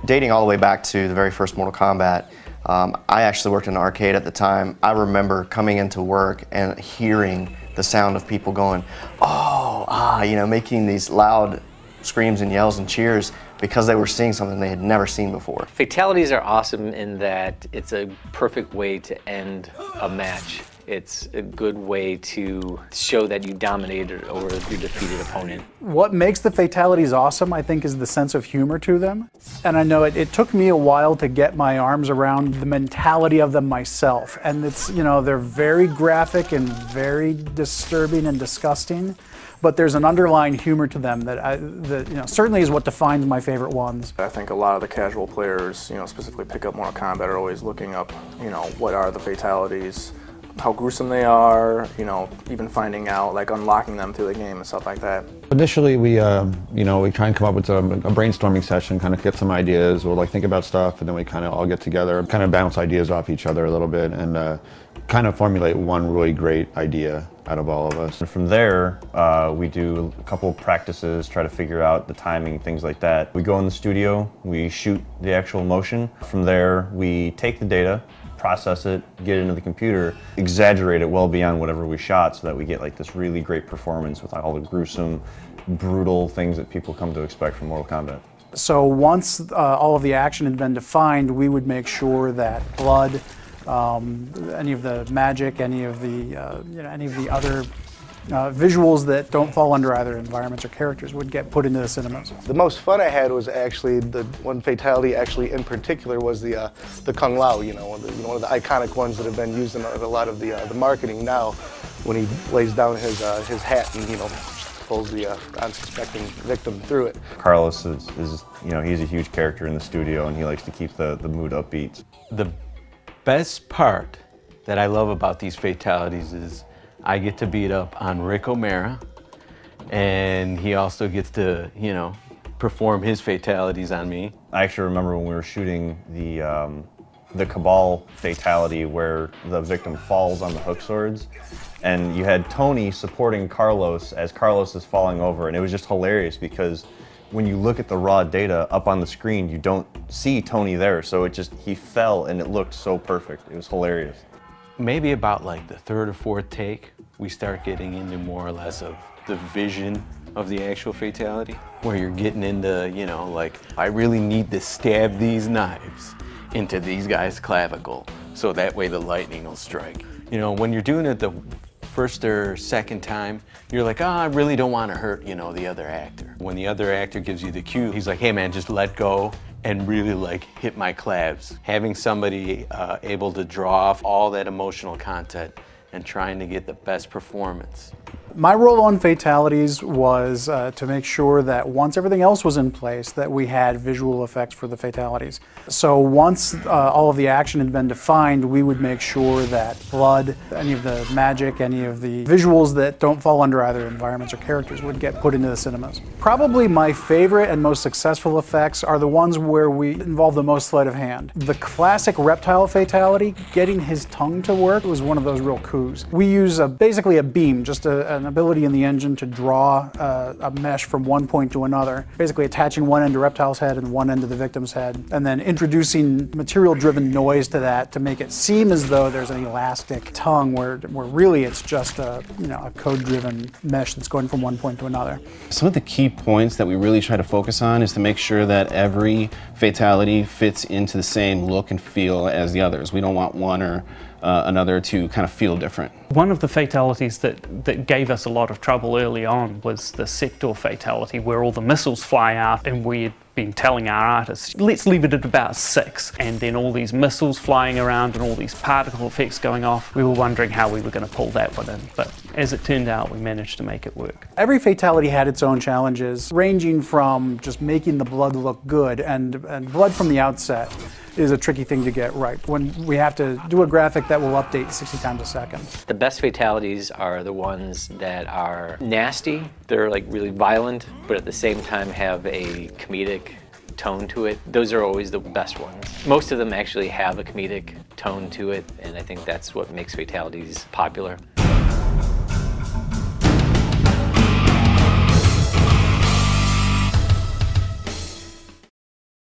Dating all the way back to the very first Mortal Kombat, I actually worked in an arcade at the time. I remember coming into work and hearing the sound of people going, oh, ah, you know, making these loud screams and yells and cheers because they were seeing something they had never seen before. Fatalities are awesome in that it's a perfect way to end a match. It's a good way to show that you dominated over your defeated opponent. What makes the Fatalities awesome, I think, is the sense of humor to them. And I know it took me a while to get my arms around the mentality of them myself. And it's, you know, they're very graphic and very disturbing and disgusting, but there's an underlying humor to them that, you know, certainly is what defines my favorite ones. I think a lot of the casual players, you know, specifically pick up Mortal Kombat, are always looking up, you know, what are the Fatalities, how gruesome they are, you know, even finding out, like unlocking them through the game and stuff like that. Initially, we, you know, we try and come up with a brainstorming session, kind of get some ideas, we'll like think about stuff, and then we kind of all get together, kind of bounce ideas off each other a little bit, and kind of formulate one really great idea out of all of us. And from there, we do a couple of practices, try to figure out the timing, things like that. We go in the studio, we shoot the actual motion. From there, we take the data, process it, get it into the computer, exaggerate it well beyond whatever we shot so that we get like this really great performance with all the gruesome, brutal things that people come to expect from Mortal Kombat. So once all of the action had been defined, we would make sure that blood, any of the magic, any of the, you know, any of the other visuals that don't fall under either environments or characters would get put into the cinemas. The most fun I had was actually the one fatality actually in particular was the Kung Lao, you know, one of the iconic ones that have been used in a lot of the marketing now, when he lays down his hat and, you know, pulls the unsuspecting victim through it. Carlos is, you know, he's a huge character in the studio and he likes to keep the mood upbeat. The best part that I love about these fatalities is I get to beat up on Rick O'Mara, and he also gets to, you know, perform his fatalities on me. I actually remember when we were shooting the Cabal fatality where the victim falls on the hook swords, and you had Tony supporting Carlos as Carlos is falling over, and it was just hilarious because when you look at the raw data up on the screen, you don't see Tony there, so he fell and it looked so perfect. It was hilarious. Maybe about like the third or fourth take, we start getting into more or less of the vision of the actual fatality, where you're getting into, you know, like, I really need to stab these knives into these guys' clavicle, so that way the lightning will strike. You know, when you're doing it the first or second time, you're like, oh, I really don't want to hurt, you know, the other actor. When the other actor gives you the cue, he's like, hey man, just let go and really like hit my clavs. Having somebody able to draw off all that emotional content and trying to get the best performance. My role on Fatalities was to make sure that once everything else was in place, that we had visual effects for the Fatalities. So once all of the action had been defined, we would make sure that blood, any of the magic, any of the visuals that don't fall under either environments or characters would get put into the cinemas. Probably my favorite and most successful effects are the ones where we involve the most sleight of hand. The classic reptile fatality, getting his tongue to work, was one of those real coups. We use basically a beam, just an ability in the engine to draw a mesh from one point to another, basically attaching one end to Reptile's head and one end to the victim's head, and then introducing material-driven noise to that to make it seem as though there's an elastic tongue where really it's just a, you know, a code-driven mesh that's going from one point to another. Some of the key points that we really try to focus on is to make sure that every fatality fits into the same look and feel as the others. We don't want one or another to kind of feel different. One of the fatalities that gave us a lot of trouble early on was the sector fatality, where all the missiles fly out, and we had been telling our artists, let's leave it at about 6, and then all these missiles flying around and all these particle effects going off. We were wondering how we were going to pull that one in, but as it turned out, we managed to make it work. Every fatality had its own challenges, ranging from just making the blood look good, and blood from the outset is a tricky thing to get right when we have to do a graphic that will update 60 times a second. The best fatalities are the ones that are nasty. They're like really violent, but at the same time have a comedic tone to it. Those are always the best ones. Most of them actually have a comedic tone to it, and I think that's what makes fatalities popular.